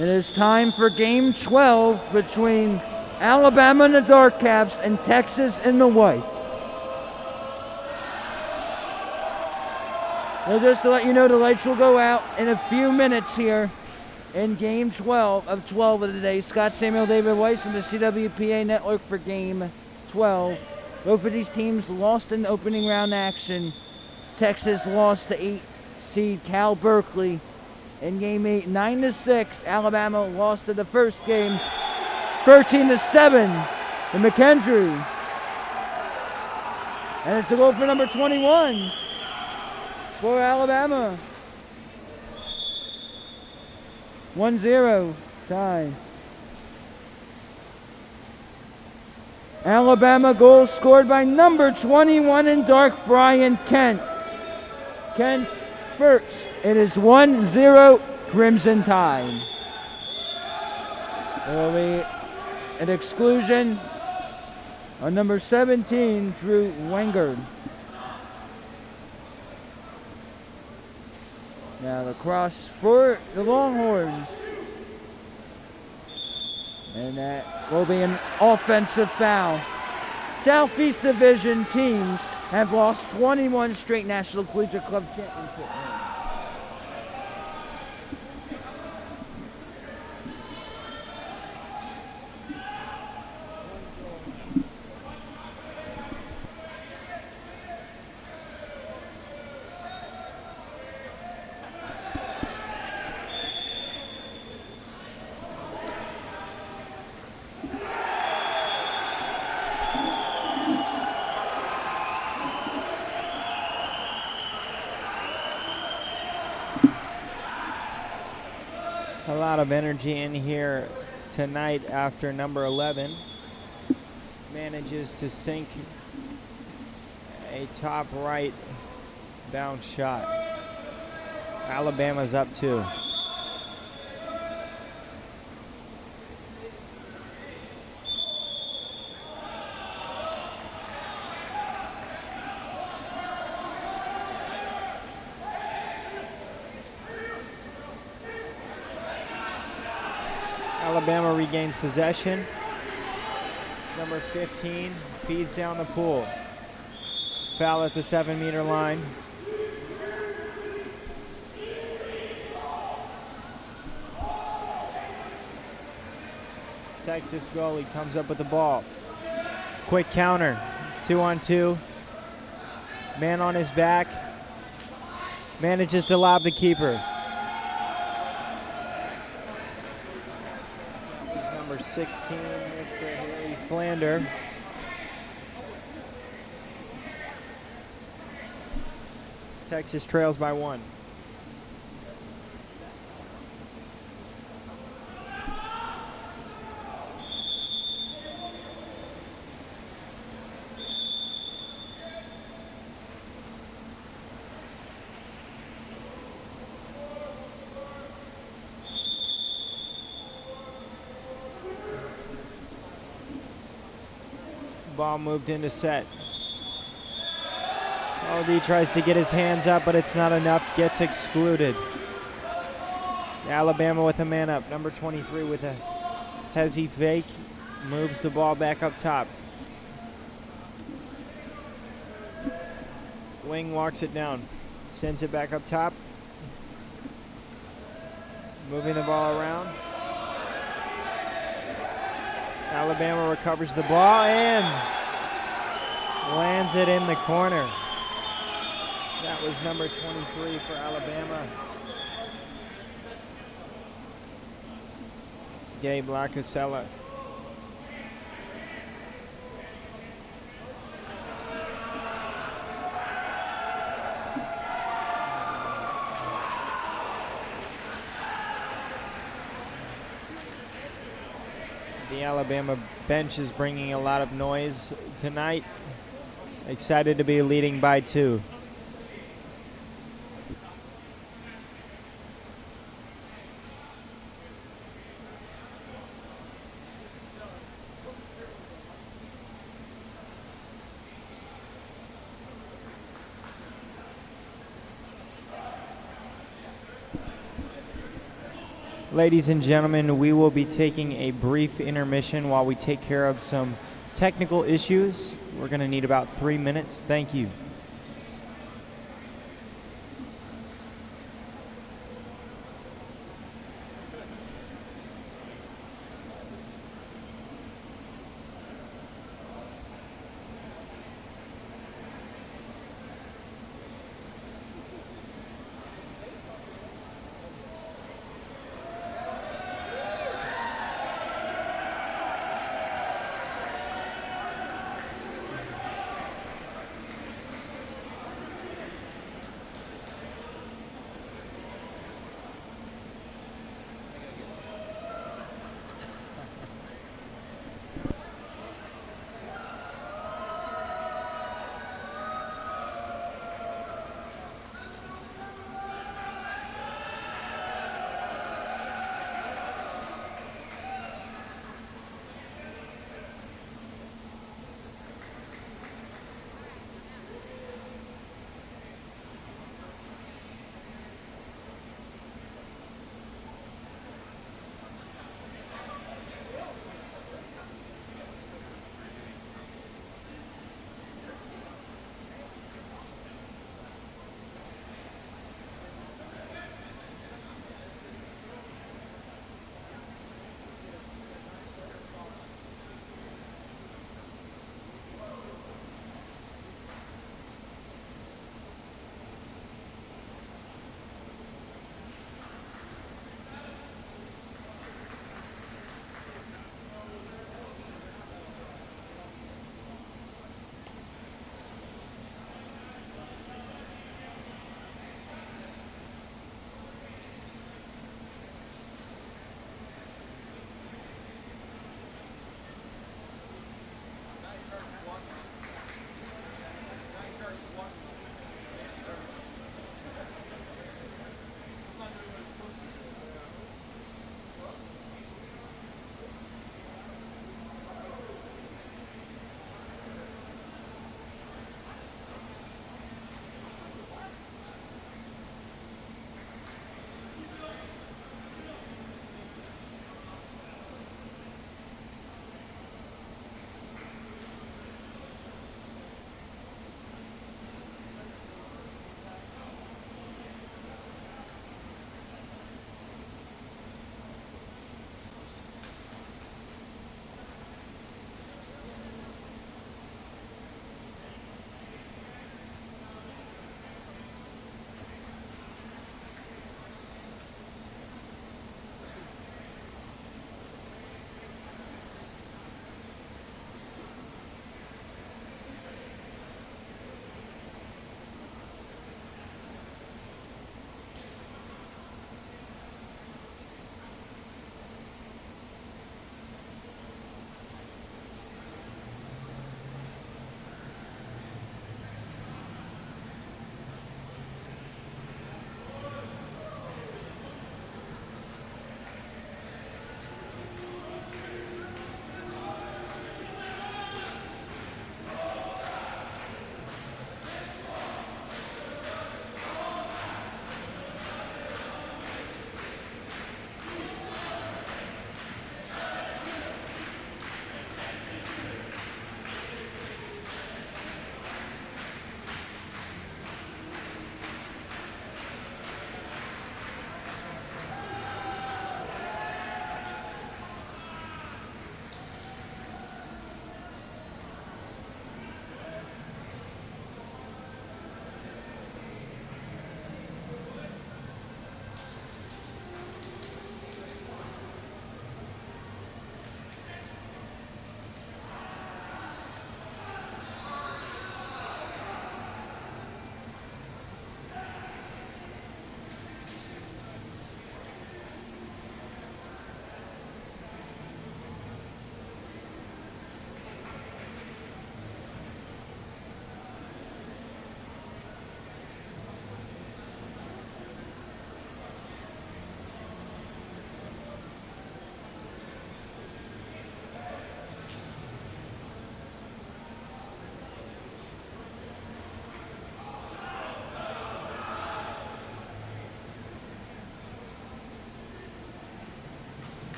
It is time for game 12 between Alabama in the dark caps and Texas in the white. Well, just to let you know, the lights will go out in a few minutes here in game 12 of 12 of the day. Scott Samuel, David Weiss, and the CWPA network for game 12. Both of these teams lost in opening round action. Texas lost to 8 seed Cal Berkeley in game 8, 9-6. Alabama lost to the first game, 13-7 to McKendree. And it's a goal for number 21 for Alabama. 1-0 tie. Alabama goal scored by number 21 in dark, Brian Kent. Kent's first. It is 1-0 Crimson Tide. There will be an exclusion on number 17, Drew Wengard. Now the cross for the Longhorns. And that will be an offensive foul. Southeast Division teams have lost 21 straight National Collegiate Club Championship games. A lot of energy in here tonight after number 11 manages to sink a top right bounce shot. Alabama's up 2. Alabama regains possession. Number 15 feeds down the pool. Foul at the 7-meter line. Texas goalie comes up with the ball. Quick counter. 2-on-2. Man on his back. Manages to lob the keeper. 16, Mr. Harry Flander. Texas trails by 1. Ball moved into set. OD tries to get his hands up, but it's not enough. Gets excluded. Alabama with a man up. Number 23 with a hezzy fake. Moves the ball back up top. Wing walks it down. Sends it back up top. Moving the ball around. Alabama recovers the ball and lands it in the corner. That was number 23 for Alabama. Gabe Lacasella. The Alabama bench is bringing a lot of noise tonight. Excited to be leading by 2. Ladies and gentlemen, we will be taking a brief intermission while we take care of some technical issues. We're going to need about 3 minutes. Thank you.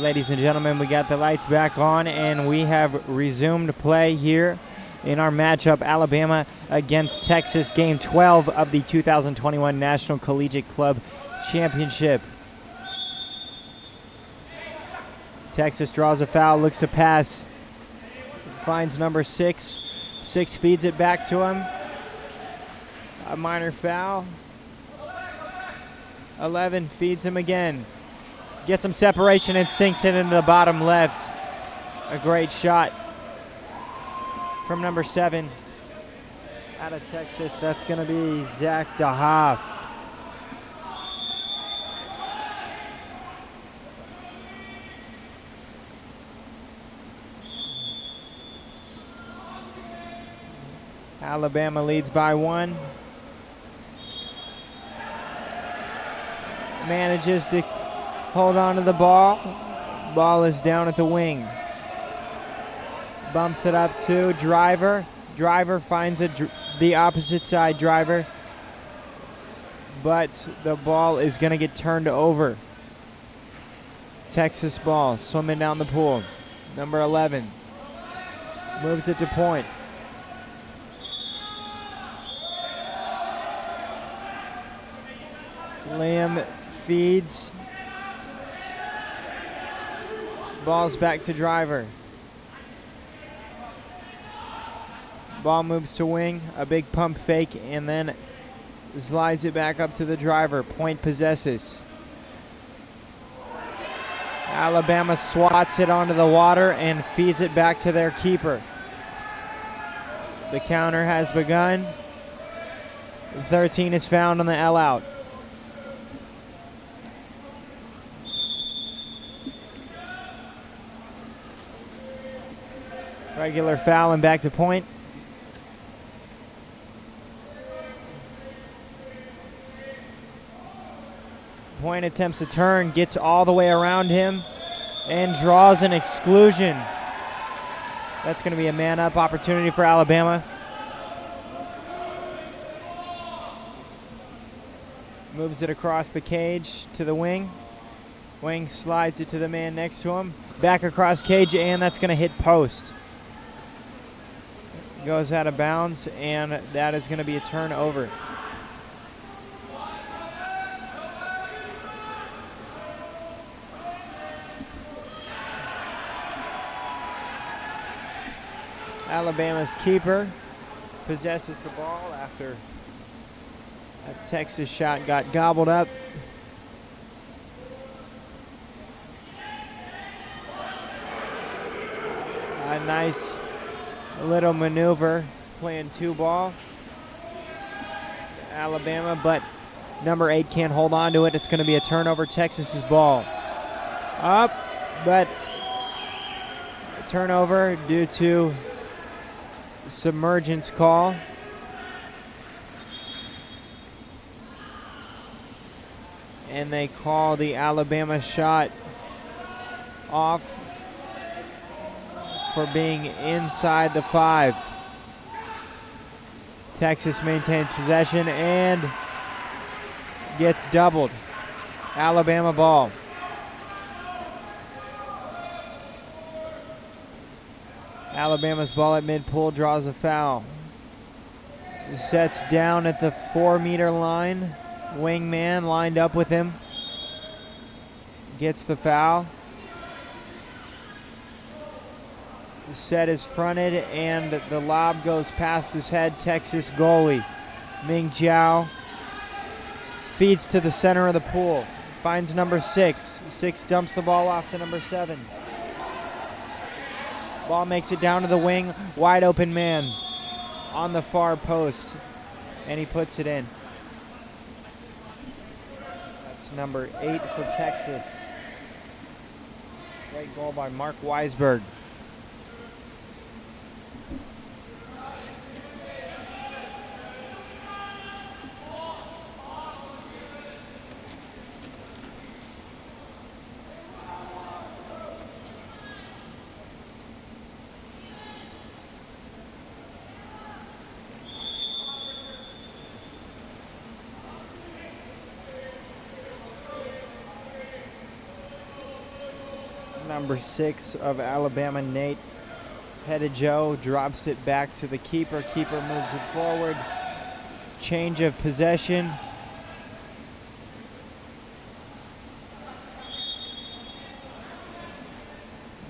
ladies and gentlemen, we got the lights back on, and we have resumed play here in our matchup, Alabama against Texas, Game 12 of the 2021 National Collegiate Club Championship. Texas draws a foul, looks to pass, finds number 6. 6 feeds it back to him. A minor foul. 11 feeds him again. Gets some separation and sinks it into the bottom left. A great shot from number 7 out of Texas. That's going to be Zach DeHoff. Alabama leads by 1. Manages to hold on to the ball. Ball is down at the wing. Bumps it up to Driver. Driver finds the opposite side Driver. But the ball is going to get turned over. Texas ball swimming down the pool. Number 11 moves it to point. Liam feeds. Ball's back to Driver. Ball moves to wing. A big pump fake and then slides it back up to the Driver. Point possesses. Alabama swats it onto the water and feeds it back to their keeper. The counter has begun. 13 is found on the L out. Regular foul and back to point. Point attempts to turn, gets all the way around him, and draws an exclusion. That's going to be a man-up opportunity for Alabama. Moves it across the cage to the wing. Wing slides it to the man next to him. Back across cage, and that's going to hit post. Goes out of bounds, and that is going to be a turnover. Alabama's keeper possesses the ball after a Texas shot got gobbled up. A nice little maneuver playing 2-ball. Alabama, but number 8 can't hold on to it. It's going to be a turnover. Texas's ball. Up, but a turnover due to submergence call. And they call the Alabama shot off for being inside the 5. Texas maintains possession and gets doubled. Alabama ball. Alabama's ball at mid-pool draws a foul. Sets down at the 4-meter line. Wingman lined up with him. Gets the foul. The set is fronted and the lob goes past his head. Texas goalie Ming Jiao feeds to the center of the pool. Finds number 6. 6 dumps the ball off to number 7. Ball makes it down to the wing. Wide open man on the far post. And he puts it in. That's number 8 for Texas. Great goal by Mark Weisberg. number 6 of Alabama, Nate Pettijoe, drops it back to the keeper. Keeper moves it forward. Change of possession.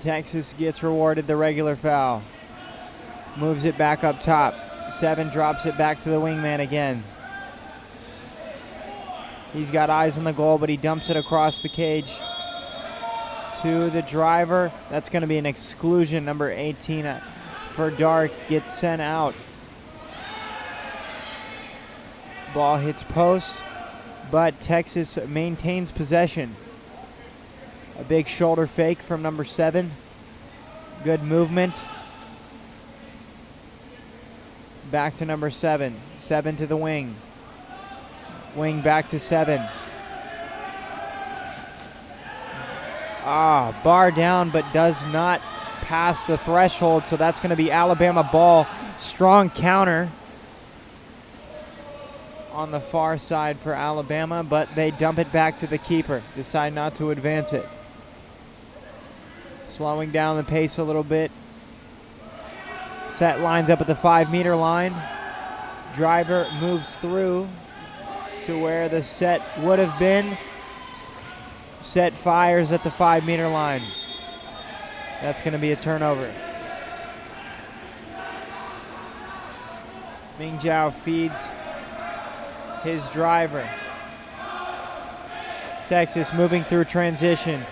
Texas gets rewarded the regular foul. Moves it back up top. 7 drops it back to the wingman again. He's got eyes on the goal, but he dumps it across the cage to the driver. That's going to be an exclusion. Number 18 for Dark gets sent out. Ball hits post, but Texas maintains possession. A big shoulder fake from number 7. Good movement. Back to number 7. 7 to the wing. Wing back to 7. Bar down, but does not pass the threshold, so that's going to be Alabama ball. Strong counter on the far side for Alabama, but they dump it back to the keeper. Decide not to advance it. Slowing down the pace a little bit. Set lines up at the 5-meter line. Driver moves through to where the set would have been. Set fires at the 5-meter line. That's going to be a turnover. Ming Jiao feeds his driver. Texas moving through transition.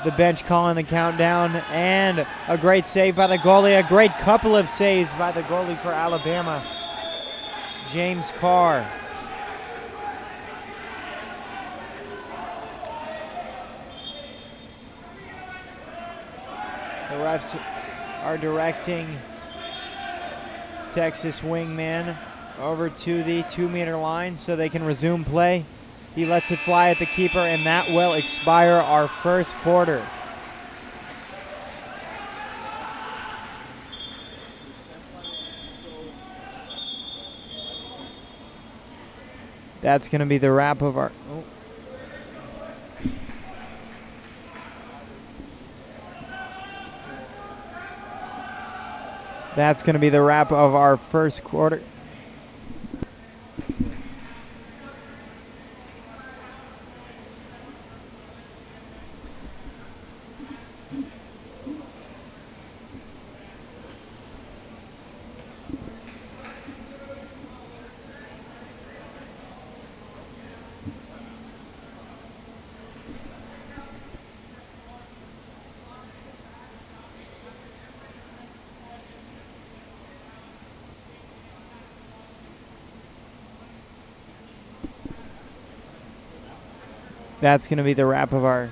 The bench calling the countdown, and a great save by the goalie. A great couple of saves by the goalie for Alabama, James Carr. The refs are directing Texas wingman over to the 2-meter line so they can resume play. He lets it fly at the keeper, and that will expire our first quarter. That's going to be the wrap of our... That's going to be the wrap of our first quarter. That's going to be the wrap of our...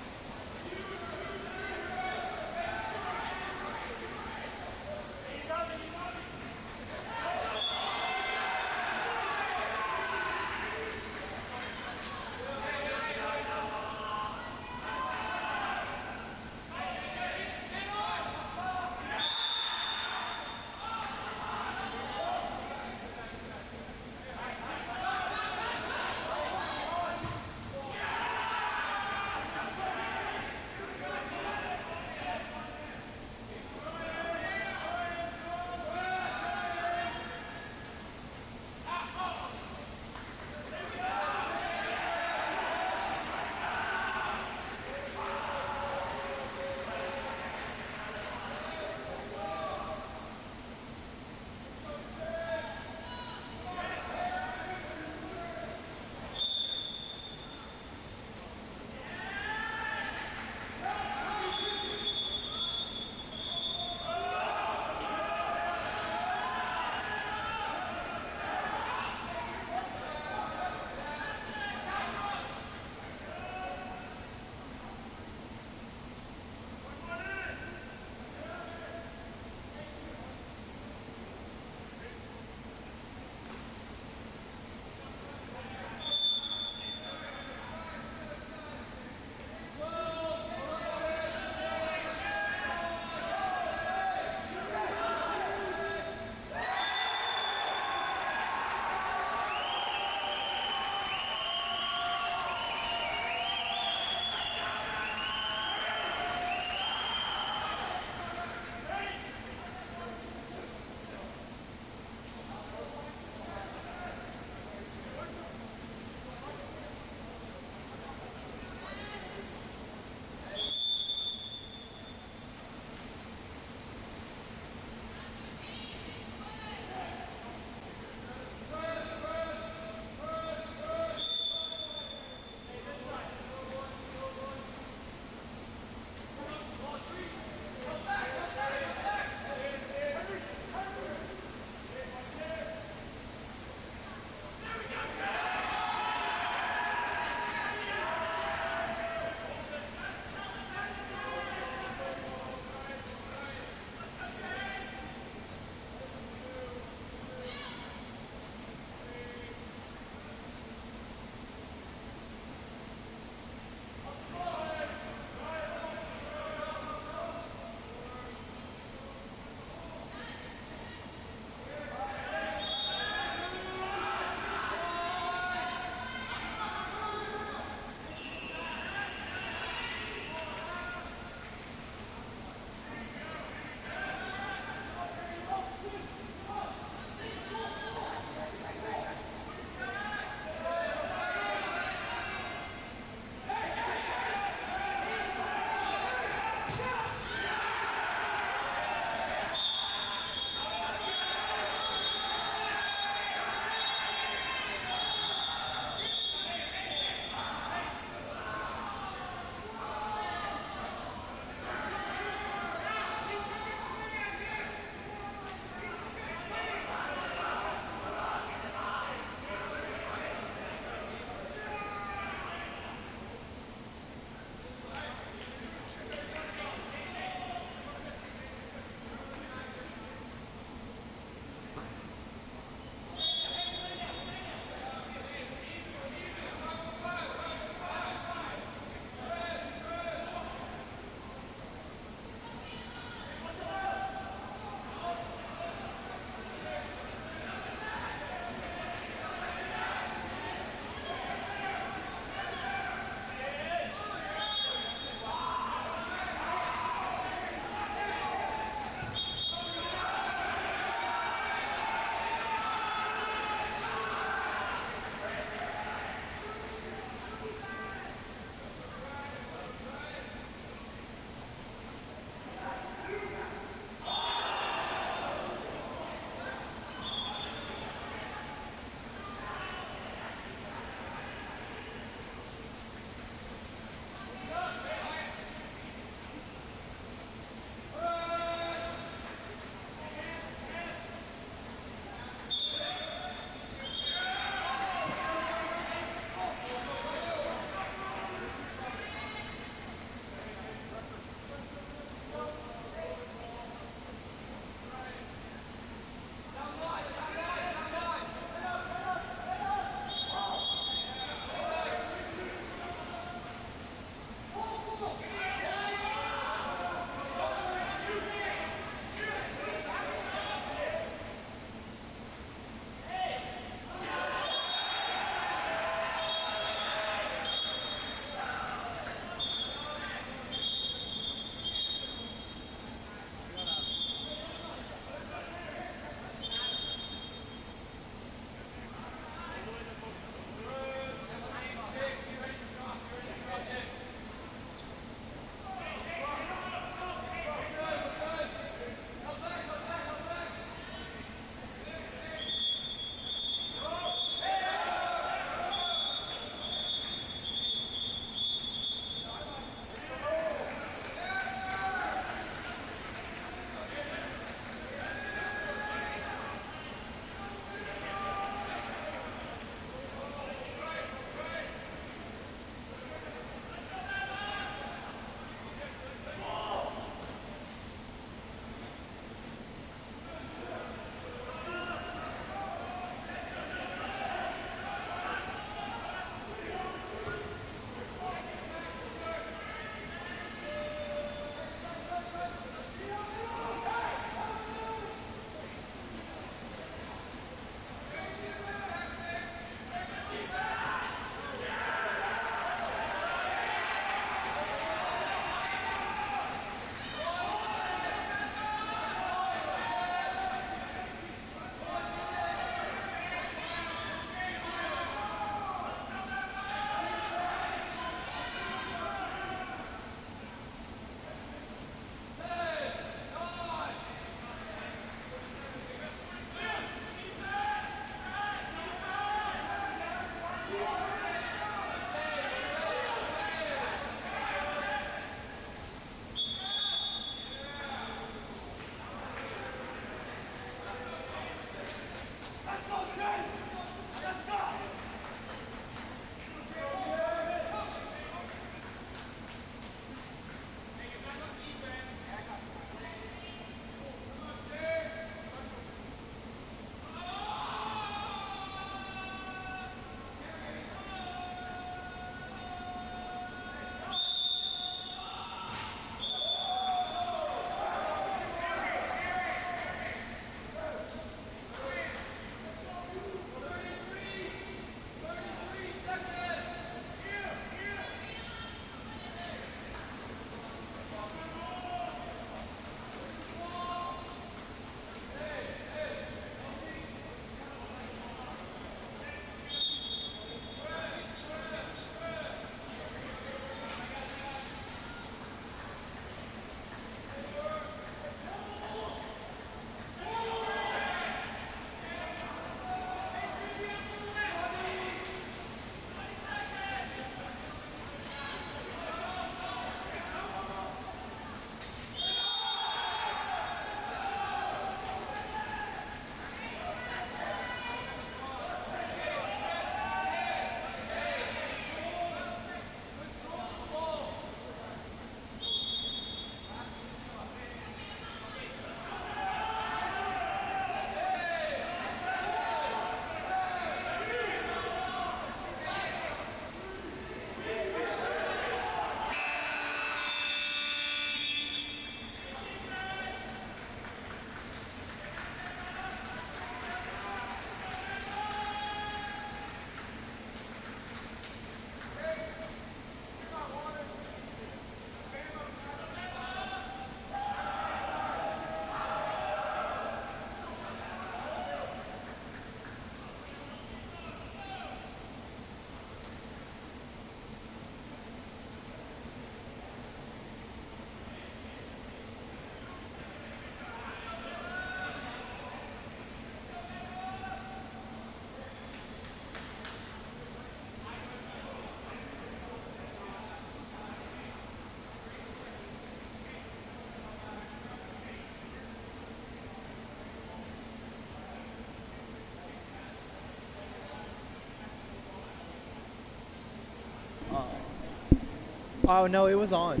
Oh, no, it was on.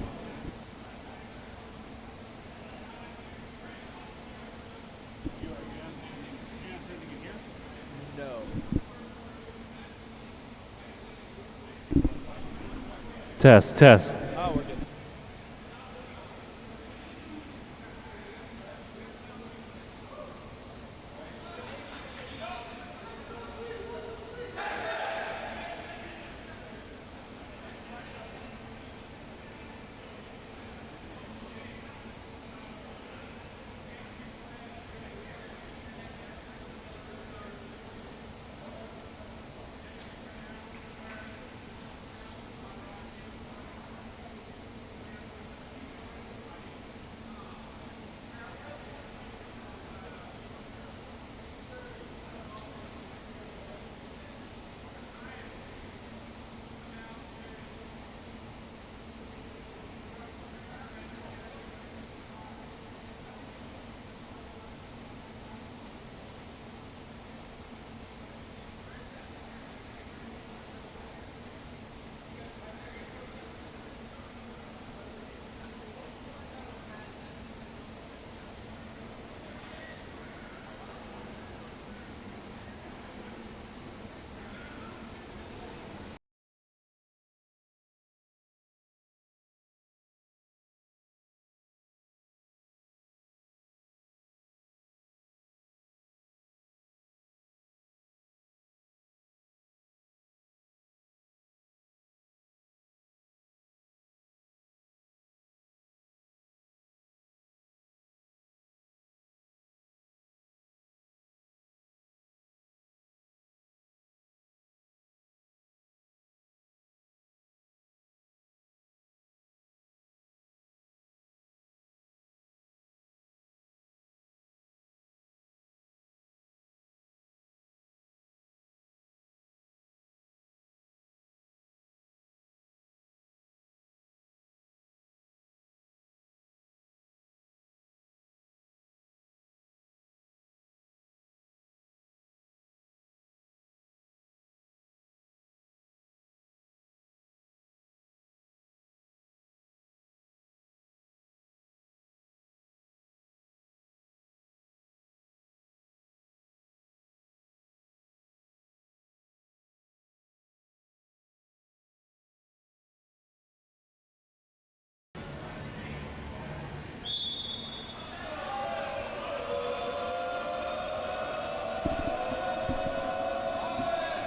No. Test. Oh, we're good.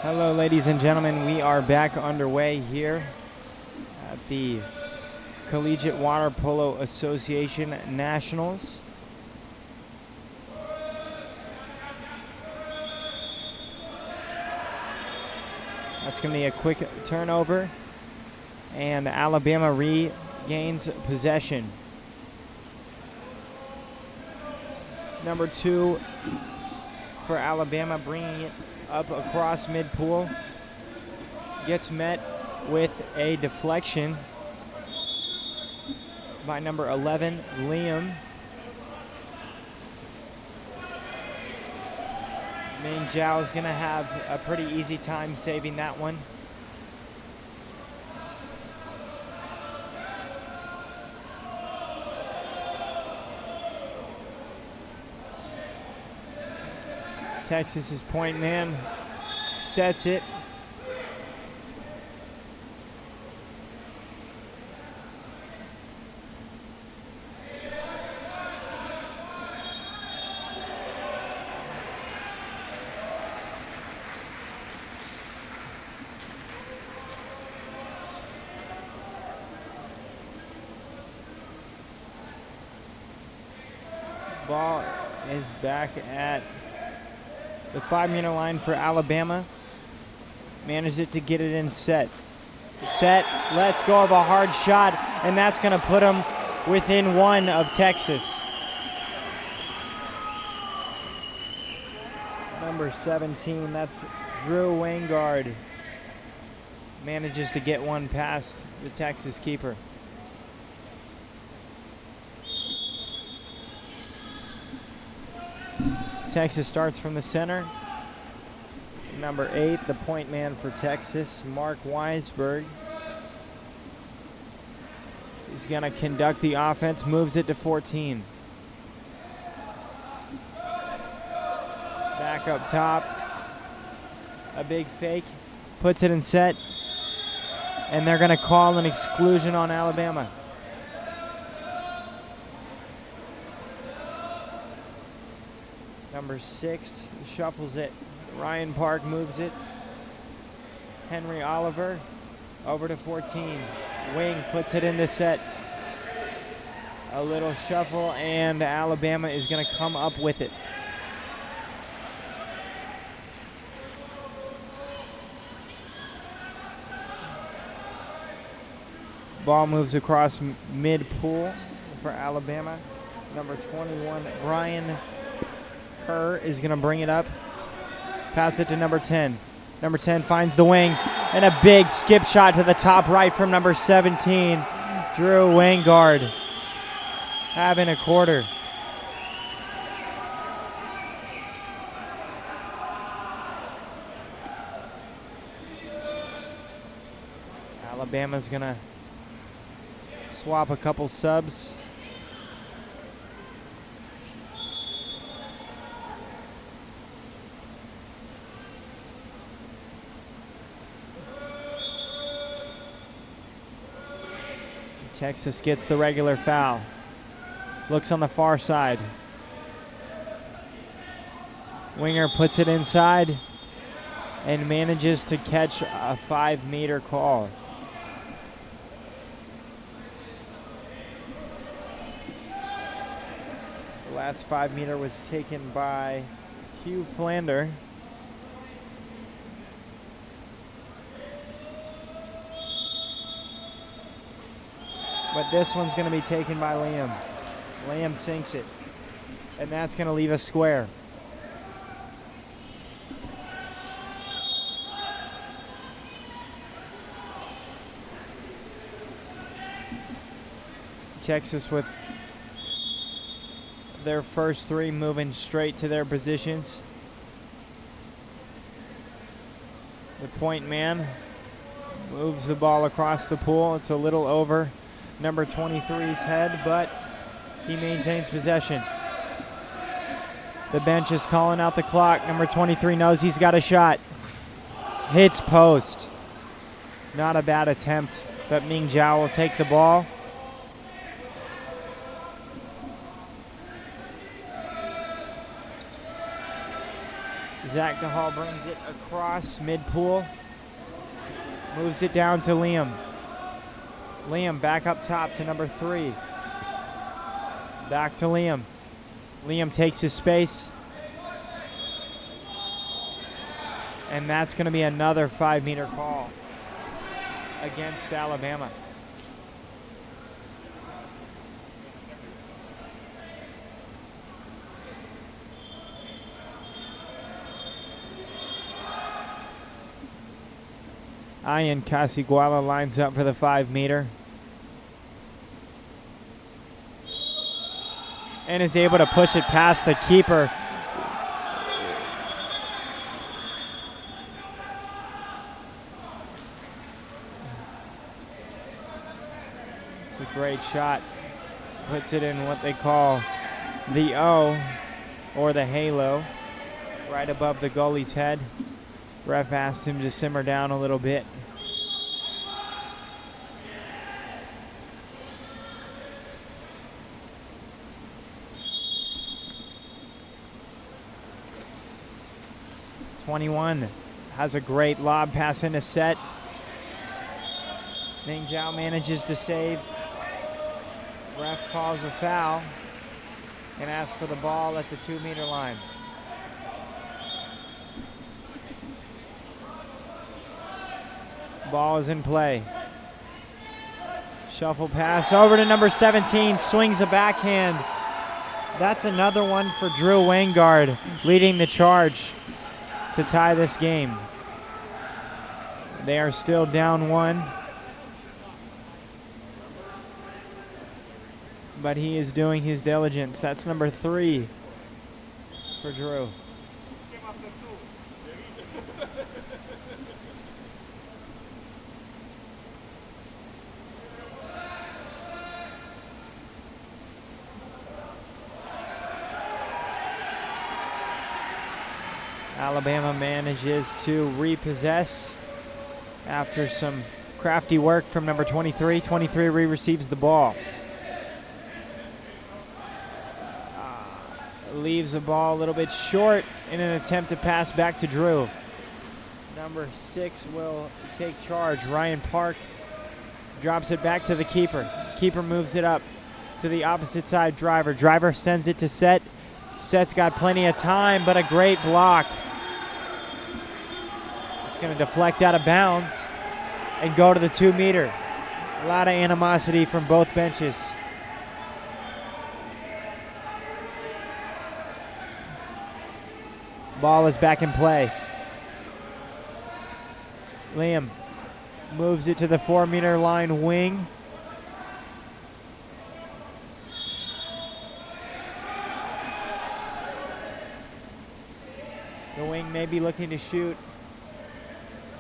Hello, ladies and gentlemen. We are back underway here at the Collegiate Water Polo Association Nationals. That's going to be a quick turnover, and Alabama regains possession. Number 2 for Alabama, bringing it up across mid-pool. Gets met with a deflection by number 11, Liam. Ming Jiao is going to have a pretty easy time saving that one. Texas's point man sets it. Ball is back at the 5-meter line for Alabama. Manages to get it in set. Set, lets go of a hard shot, and that's going to put them within 1 of Texas. Number 17, that's Drew Wangard. Manages to get one past the Texas keeper. Texas starts from the center. Number 8, the point man for Texas, Mark Weisberg. He's going to conduct the offense, moves it to 14. Back up top. A big fake. Puts it in set. And they're going to call an exclusion on Alabama. Number 6 shuffles it. Ryan Park moves it. Henry Oliver over to 14. Wing puts it into set. A little shuffle, and Alabama is going to come up with it. Ball moves across mid-pool for Alabama. Number 21, Brian Kerr, is going to bring it up. Pass it to number 10. Number 10 finds the wing, and a big skip shot to the top right from number 17, Drew Wingard. Having a quarter. Alabama's going to swap a couple subs. Texas gets the regular foul. Looks on the far side. Winger puts it inside and manages to catch a 5-meter call. The last 5-meter was taken by Hugh Flander. But this one's going to be taken by Liam. Liam sinks it. And that's going to leave us square. Texas with their first 3 moving straight to their positions. The point man moves the ball across the pool. It's a little over number 23's head, but he maintains possession. The bench is calling out the clock. Number 23 knows he's got a shot. Hits post. Not a bad attempt, but Ming Jiao will take the ball. Zach DeHall brings it across mid-pool. Moves it down to Liam. Liam back up top to number 3. Back to Liam. Liam takes his space. And that's going to be another 5-meter call against Alabama. Ian Casiguala lines up for the 5-meter. And is able to push it past the keeper. It's a great shot. Puts it in what they call the O, or the halo, right above the goalie's head. Ref asked him to simmer down a little bit. #21 has a great lob pass in a set. Ming Jiao manages to save. Ref calls a foul and asks for the ball at the 2-meter line. Ball is in play. Shuffle pass over to number 17. Swings a backhand. That's another one for Drew Wingard, leading the charge to tie this game. They are still down 1. But he is doing his diligence. That's number 3 for Drew. Alabama manages to repossess after some crafty work from number 23. 23 receives the ball. Leaves the ball a little bit short in an attempt to pass back to Drew. Number 6 will take charge. Ryan Park drops it back to the keeper. Keeper moves it up to the opposite side. Driver sends it to Set. Set's got plenty of time, but a great block. It's going to deflect out of bounds and go to the 2-meter. A lot of animosity from both benches. Ball is back in play. Liam moves it to the 4-meter line wing. The wing may be looking to shoot.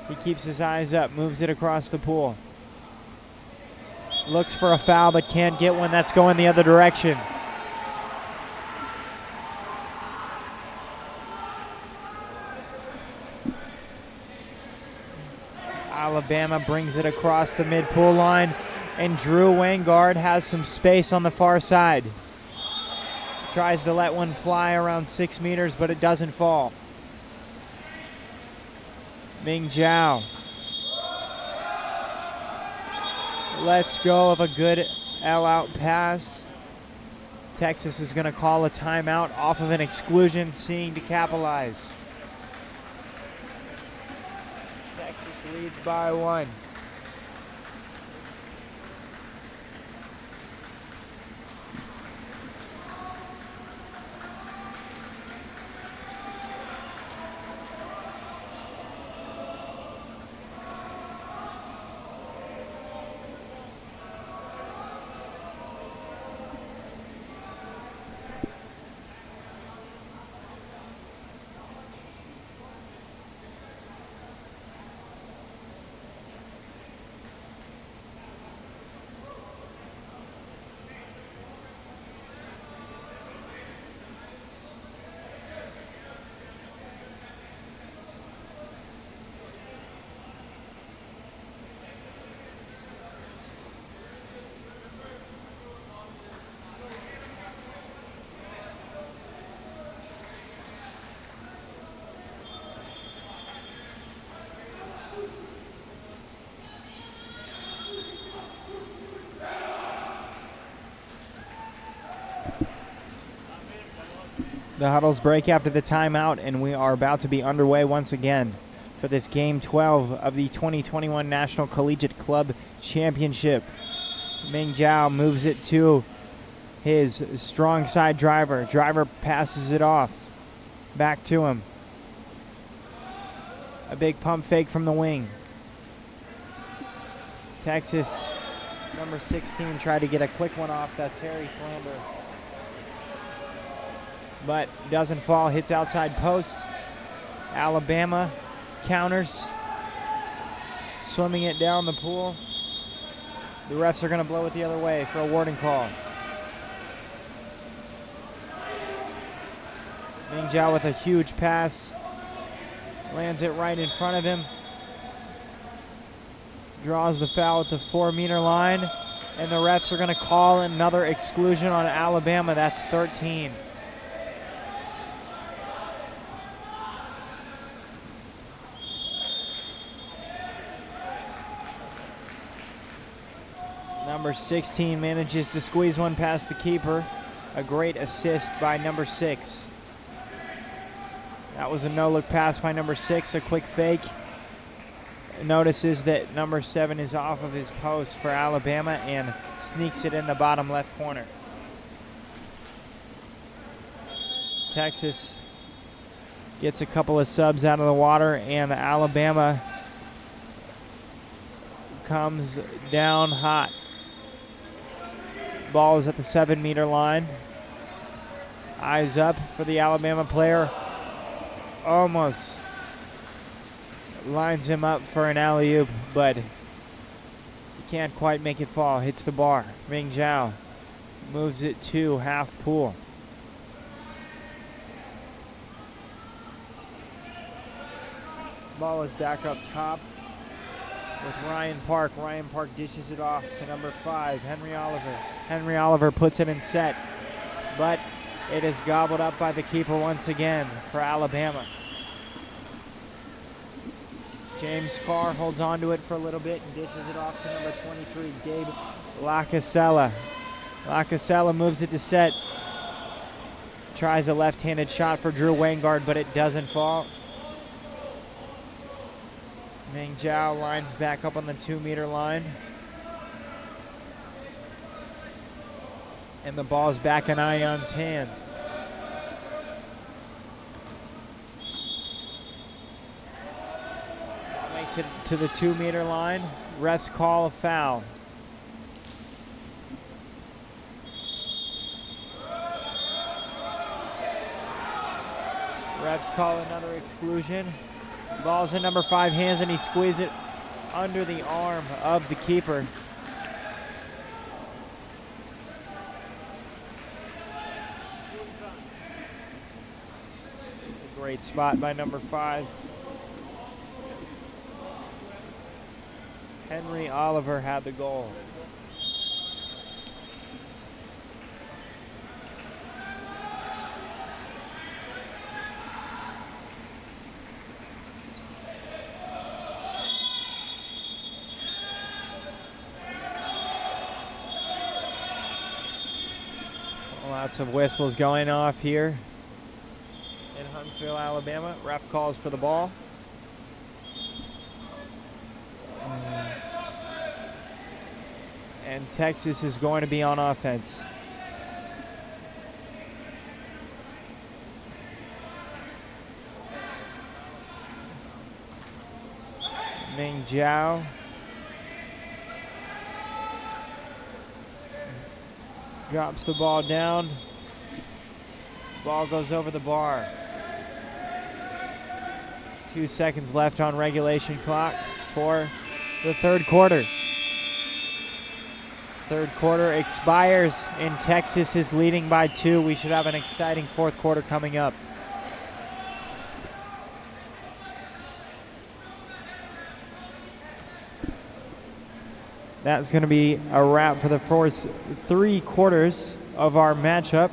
He keeps his eyes up, moves it across the pool. Looks for a foul but can't get one. That's going the other direction. Alabama brings it across the mid-pool line, and Drew Wangard has some space on the far side. Tries to let one fly around 6 meters, but it doesn't fall. Ming Zhao lets go of a good L-out pass. Texas is going to call a timeout off of an exclusion, seeking to capitalize. Texas leads by 1. The huddles break after the timeout, and we are about to be underway once again for this Game 12 of the 2021 National Collegiate Club Championship. Ming Zhao moves it to his strong side driver. Driver passes it off. Back to him. A big pump fake from the wing. Texas, number 16, tried to get a quick one off. That's Harry Flamber. But doesn't fall, hits outside post. Alabama counters, swimming it down the pool. The refs are going to blow it the other way for a warning call. Ming Zhao with a huge pass, lands it right in front of him. Draws the foul at the 4-meter line, and the refs are going to call another exclusion on Alabama. That's 13. Number 16 manages to squeeze one past the keeper. A great assist by number 6. That was a no-look pass by number 6, a quick fake. Notices that number 7 is off of his post for Alabama and sneaks it in the bottom left corner. Texas gets a couple of subs out of the water, and Alabama comes down hot. Ball is at the 7-meter line. Eyes up for the Alabama player. Almost lines him up for an alley-oop, but he can't quite make it fall. Hits the bar. Ming Zhao moves it to half pool. Ball is back up top with Ryan Park. Ryan Park dishes it off to number 5, Henry Oliver. Henry Oliver puts it in set, but it is gobbled up by the keeper once again for Alabama. James Carr holds on to it for a little bit and dishes it off to number 23, Gabe Lacasella. Lacasella moves it to set. Tries a left-handed shot for Drew Wangard, but it doesn't fall. Ming Jiao lines back up on the 2-meter line. And the ball's back in Ion's hands. Makes it to the 2-meter line. Refs call a foul. Refs call another exclusion. Ball's in number 5 hands and he squeezes it under the arm of the keeper. It's a great spot by number 5. Henry Oliver had the goal. Lots of whistles going off here in Huntsville, Alabama. Ref calls for the ball. And Texas is going to be on offense. Ming Jiao. Drops the ball down. Ball goes over the bar. 2 seconds left on regulation clock for the third quarter. Third quarter expires and Texas is leading by 2. We should have an exciting fourth quarter coming up. That's going to be a wrap for the first 3 quarters of our matchup.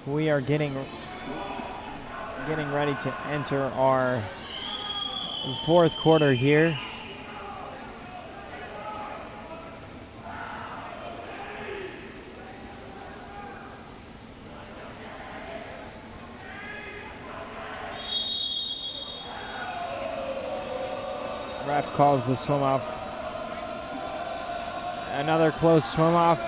We are getting getting ready to enter our fourth quarter here. Ref calls the swim off. Another close swim off.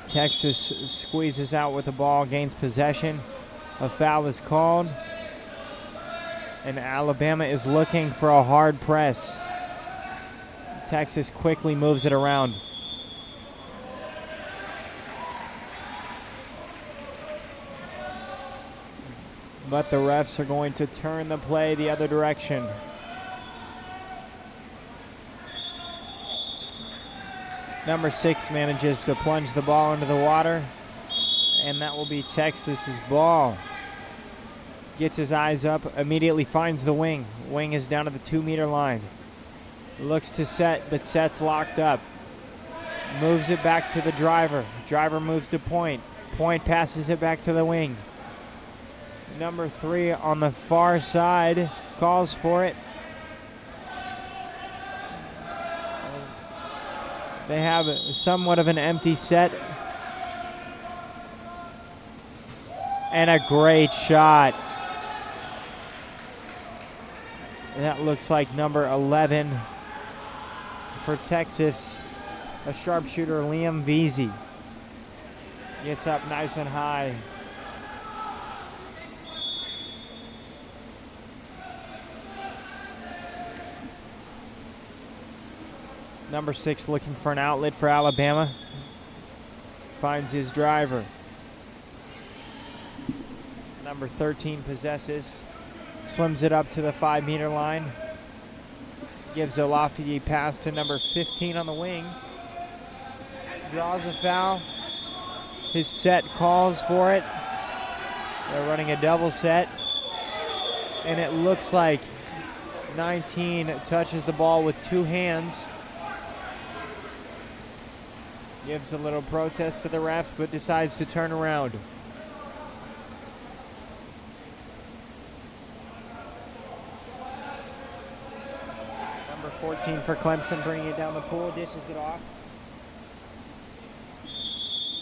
Texas squeezes out with the ball, gains possession. A foul is called. And Alabama is looking for a hard press. Texas quickly moves it around. But the refs are going to turn the play the other direction. Number 6 manages to plunge the ball into the water, and that will be Texas's ball. Gets his eyes up, immediately finds the wing. Wing is down at the 2-meter line. Looks to set, but set's locked up. Moves it back to the driver. Driver moves to point. Point passes it back to the wing. Number 3 on the far side calls for it. They have somewhat of an empty set. And a great shot. That looks like number 11 for Texas, a sharpshooter, Liam Veazey. Gets up nice and high. Number 6 looking for an outlet for Alabama. Finds his driver. Number 13 possesses. Swims it up to the 5-meter line. Gives a lofty pass to number 15 on the wing. Draws a foul. His set calls for it. They're running a double set. And it looks like 19 touches the ball with 2 hands. Gives a little protest to the ref, but decides to turn around. Number 14 for Clemson, bringing it down the pool, dishes it off.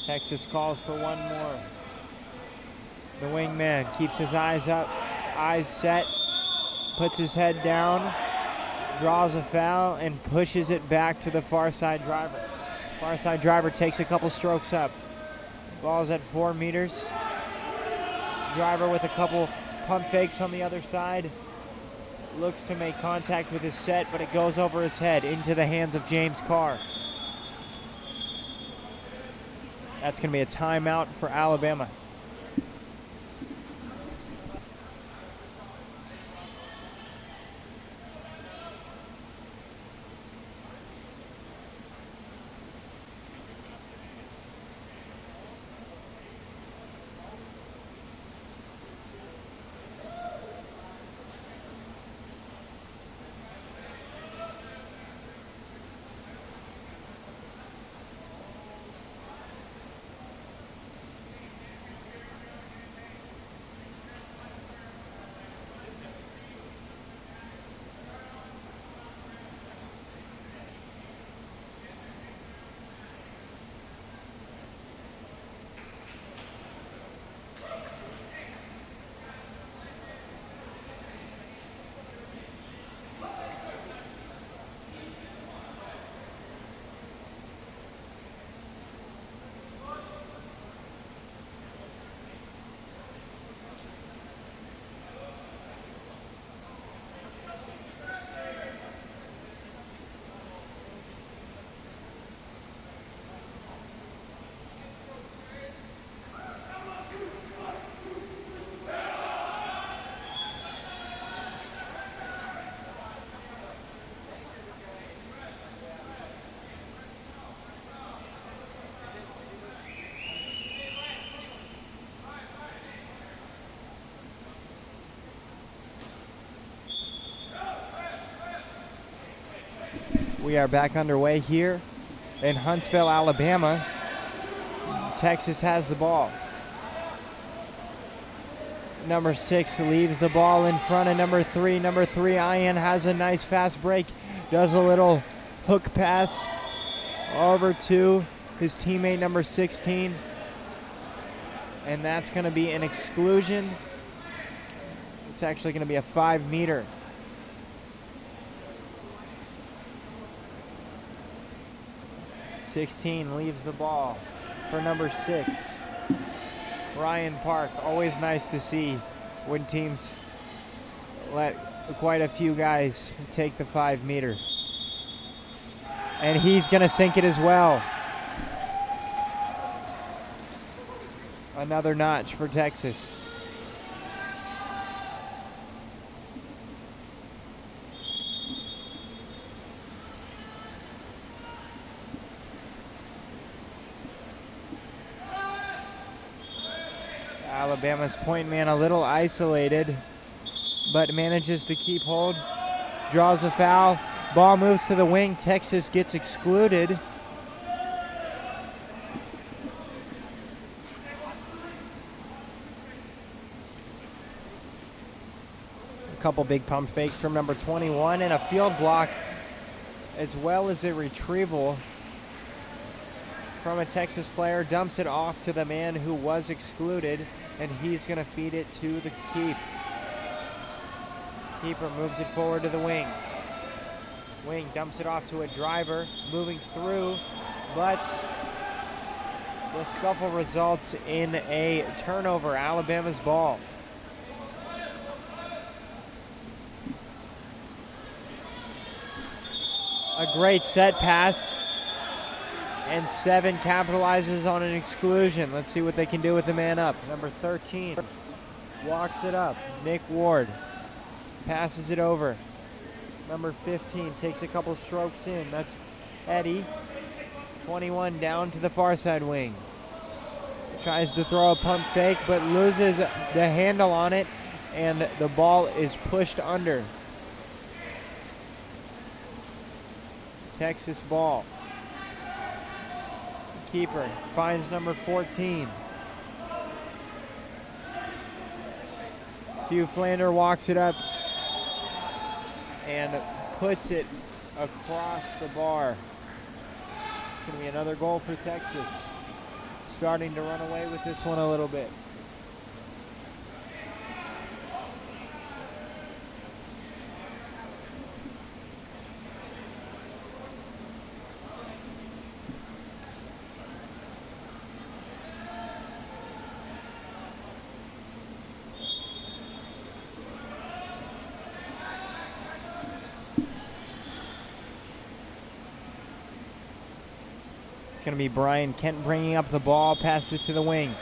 Texas calls for one more. The wingman keeps his eyes up, eyes set, puts his head down, draws a foul, and pushes it back to the far side driver. Far side driver takes a couple strokes up. Ball's at 4 meters. Driver with a couple pump fakes on the other side. Looks to make contact with his set, but it goes over his head into the hands of James Carr. That's going to be a timeout for Alabama. We are back underway here in Huntsville, Alabama. Texas has the ball. Number 6 leaves the ball in front of number 3. Number 3, Ian, has a nice fast break. Does a little hook pass over to his teammate number 16. And that's going to be an exclusion. It's actually going to be a 5-meter. (16) leaves the ball for number 6. Ryan Park. Always nice to see when teams let quite a few guys take the 5-meter. And he's going to sink it as well. Another notch for Texas. Alabama's point man a little isolated, but manages to keep hold. Draws a foul. Ball moves to the wing. Texas gets excluded. A couple big pump fakes from number 21 and a field block, as well as a retrieval from a Texas player. Dumps it off to the man who was excluded, and he's going to feed it to the keeper moves it forward to the wing. Wing dumps it off to a driver, moving through, but the scuffle results in a turnover. Alabama's ball. A great set pass, and 7 capitalizes on an exclusion. Let's see what they can do with the man up. Number 13 walks it up. Nick Ward passes it over. Number 15 takes a couple strokes in. That's Eddie. 21 down to the far side wing. Tries to throw a pump fake, but loses the handle on it, and the ball is pushed under. Texas ball. Keeper finds number 14. Hugh Flander walks it up and puts it across the bar. It's going to be another goal for Texas. Starting to run away with this one a little bit. It's going to be Brian Kent bringing up the ball, pass it to the wing.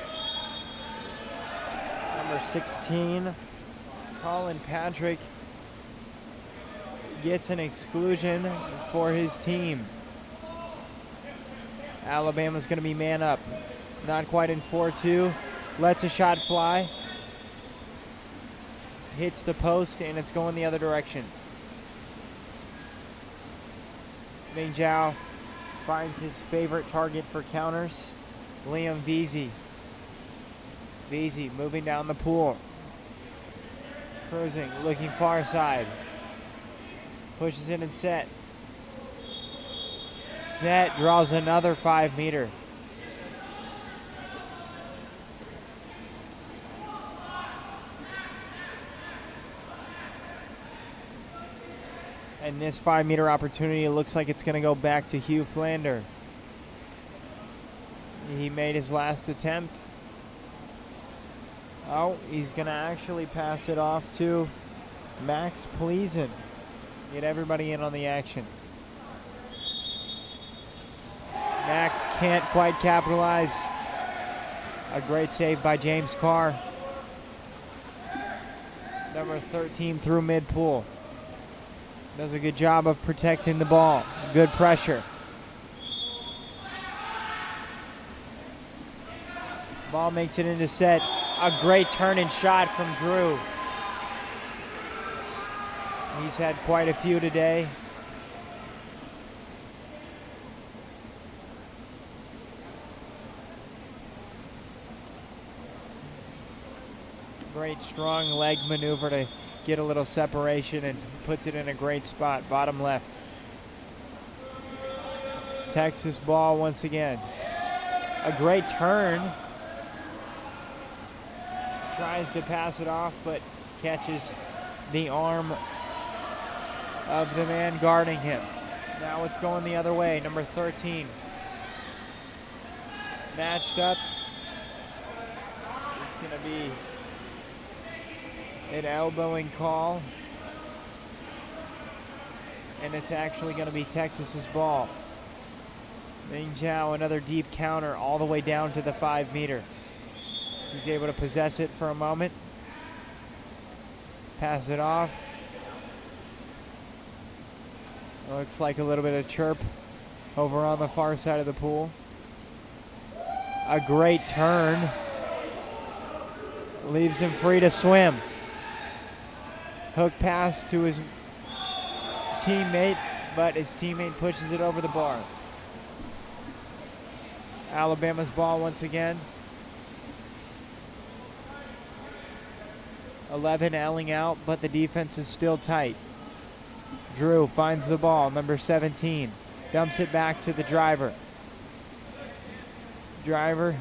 Number 16, Colin Patrick, gets an exclusion for his team. Alabama's going to be man up. Not quite in 4-2. Lets a shot fly. Hits the post, and it's going the other direction. Ming Jiao finds his favorite target for counters, Liam Veazey. Veazey moving down the pool. Cruising, looking far side. Pushes in and set. Set, draws another 5-meter. And this 5-meter opportunity, it looks like it's going to go back to Hugh Flander. He made his last attempt. Oh, he's going to actually pass it off to Max Pleason. Get everybody in on the action. Max can't quite capitalize. A great save by James Carr. Number 13 through mid-pool. Does a good job of protecting the ball. Good pressure. Ball makes it into set. A great turn and shot from Drew. He's had quite a few today. Great strong leg maneuver to get a little separation and puts it in a great spot, bottom left. Texas ball once again. A great turn. Tries to pass it off, but catches the arm of the man guarding him. Now it's going the other way, number 13. Matched up. It's going to be an elbowing call. And it's actually going to be Texas's ball. Ming Jiao, another deep counter all the way down to the 5 meter. He's able to possess it for a moment. Pass it off. Looks like a little bit of chirp over on the far side of the pool. A great turn. Leaves him free to swim. Hook pass to his teammate, but his teammate pushes it over the bar. Alabama's ball once again. 11 Elling out, but the defense is still tight. Drew finds the ball, number 17. Dumps it back to the driver. Driver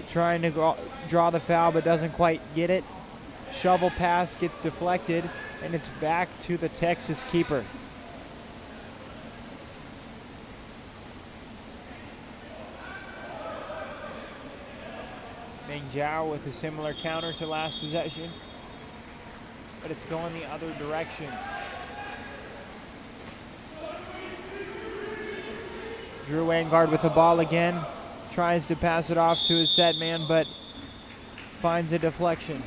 trying to draw the foul, but doesn't quite get it. Shovel pass gets deflected, and it's back to the Texas keeper. Ming Jiao with a similar counter to last possession, but it's going the other direction. Drew Wangard with the ball again, tries to pass it off to his set man, but finds a deflection.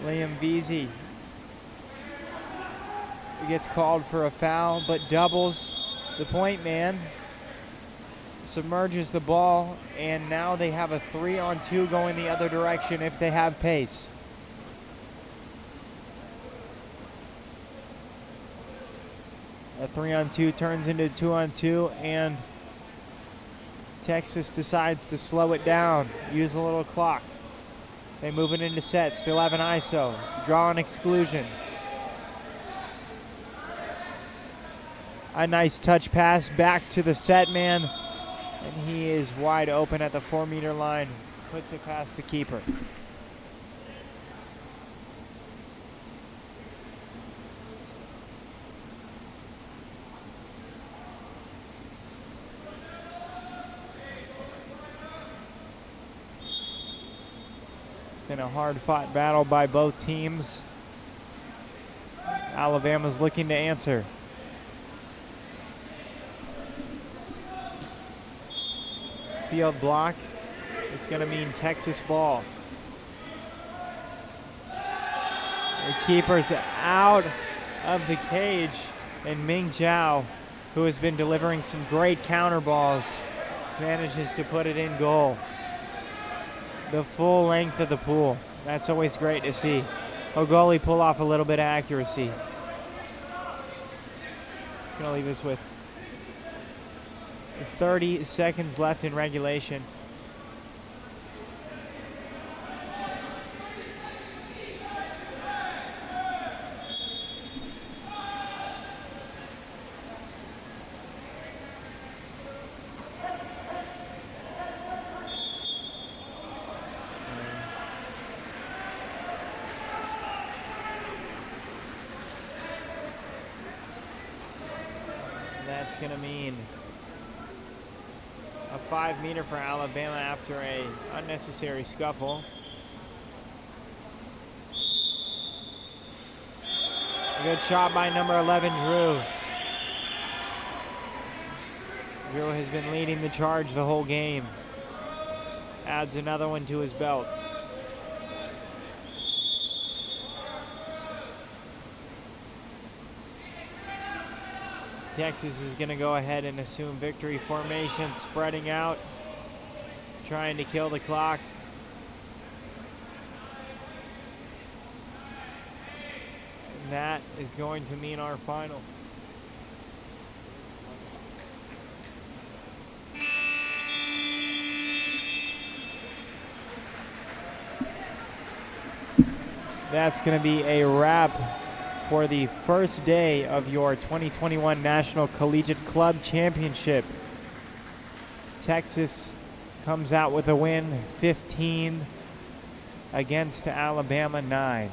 Liam Veazey gets called for a foul, but doubles the point man. Submerges the ball, and now they have a 3-on-2 going the other direction if they have pace. A 3-on-2 turns into a 2-on-2, and Texas decides to slow it down, use a little clock. They move it into set, still have an ISO, draw an exclusion. A nice touch pass back to the set man, and he is wide open at the 4 meter line, puts it past the keeper. It's been a hard-fought battle by both teams. Alabama's looking to answer. Field block. It's going to mean Texas ball. The keeper's out of the cage, and Ming Jiao, who has been delivering some great counter balls, manages to put it in goal. The full length of the pool. That's always great to see. Ogoli pull off a little bit of accuracy. It's going to leave us with 30 seconds left in regulation. That's going to mean a 5 meter for Alabama after a unnecessary scuffle. A good shot by number 11, Drew. Drew has been leading the charge the whole game. Adds another one to his belt. Texas is going to go ahead and assume victory formation, spreading out, trying to kill the clock. And that is going to mean our final. that's going to be a wrap for the first day of your 2021 National Collegiate Club Championship. Texas comes out with a win, 15 against Alabama 9.